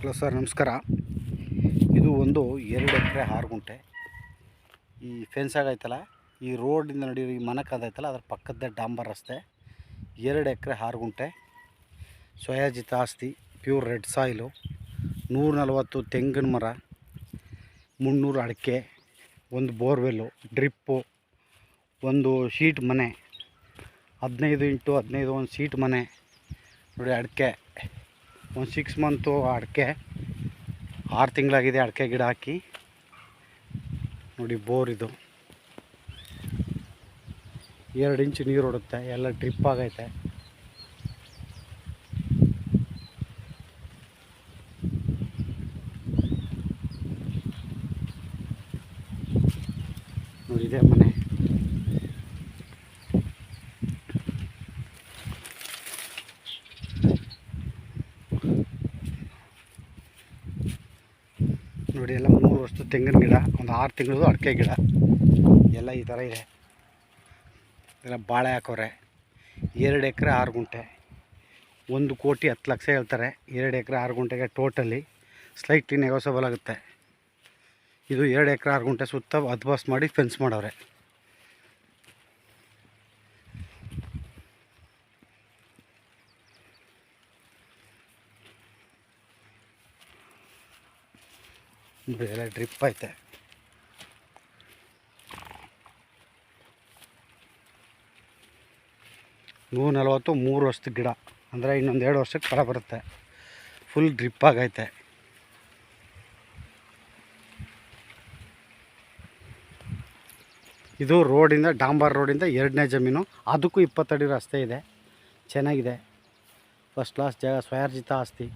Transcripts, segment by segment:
Hello sir, ನಮಸ್ಕಾರ. ಇದು ಒಂದು 2 ಎಕರೆ 6 ಗುಂಟೆ ಈ ಫೆನ್ಸ್ ಆಗೈತಲ್ಲ, ಈ ರೋಡಿಂದ ನಡೆಯೋ ಈ ಮನಕ್ಕಾದೈತಲ್ಲ ಅದ್ರ ಪಕ್ಕದ ಡಾಂಬರ್ ರಸ್ತೆ. 2 ಎಕರೆ 6 ಗುಂಟೆ ಸ್ವಯಾಜಿತ ಆಸ್ತಿ, ಪ್ಯೂರ್ ರೆಡ್ ಸಾಯಿಲು, 140 ತೆಂಗಿನ ಮರ, 300 ಅಡಿಕೆ, ಒಂದು ಬೋರ್ವೆಲ್ಲು, ಡ್ರಿಪ್ಪು, ಒಂದು ಶೀಟ್ ಮನೆ, 15x15 ಒಂದು ಶೀಟ್ ಮನೆ ನೋಡಿ. ಅಡಿಕೆ ಒಂದು 6 ಮಂತು ಅಡಿಕೆ, 6 ತಿಂಗಳಾಗಿದೆ ಅಡಿಕೆ ಗಿಡ ಹಾಕಿ ನೋಡಿ. ಬೋರ್ ಇದು 2 ಇಂಚ್ ನೀರು ಹೊಡುತ್ತೆ, ಎಲ್ಲ ಡ್ರಿಪ್ ಆಗೈತೆ. ನೋಡಿ ಇದೆ ಮನೆ. ನೋಡಿ ಎಲ್ಲ 3 ವರ್ಷದ ತೆಂಗಿನ ಗಿಡ, ಒಂದು 6 ತಿಂಗಳದು ಅಡಿಕೆ ಗಿಡ ಎಲ್ಲ ಈ ಥರ ಇದೆ. ಎಲ್ಲ ಬಾಳೆ ಹಾಕೋರೆ. 2 ಎಕರೆ 6 ಗುಂಟೆ, 1,10,00,000 ಹೇಳ್ತಾರೆ. 2 ಎಕರೆ 6 ಗುಂಟೆಗೆ ಟೋಟಲಿ ಸ್ಲೈಟ್ಲಿ ನೆಗೋಸಬಲ್ ಆಗುತ್ತೆ. ಇದು 2 ಎಕರೆ 6 ಗುಂಟೆ ಸುತ್ತ ಅದ್ಬಾಸ್ ಮಾಡಿ ಫೆನ್ಸ್ ಮಾಡವ್ರೆ. ಎಲ್ಲ ಡ್ರಿಪ್ ಐತೆ. ನೂರ 140 3 ವರ್ಷದ ಗಿಡ ಅಂದರೆ ಇನ್ನೊಂದು 2 ವರ್ಷಕ್ಕೆ ಫಲ ಬರುತ್ತೆ. ಫುಲ್ ಡ್ರಿಪ್ ಆಗೈತೆ. ಇದು ರೋಡಿಂದ ಡಾಂಬರ್ ರೋಡಿಂದ 2ನೇ ಜಮೀನು. ಅದಕ್ಕೂ 20 ಅಡಿ ರಸ್ತೆ ಇದೆ. ಚೆನ್ನಾಗಿದೆ, ಫಸ್ಟ್ ಕ್ಲಾಸ್ ಜಾಗ, ಸ್ವಯಾರ್ಜಿತ ಆಸ್ತಿ.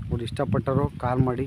ನೋಡಿ, ಇಷ್ಟಪಟ್ಟರು ಕಾಲ್ ಮಾಡಿ.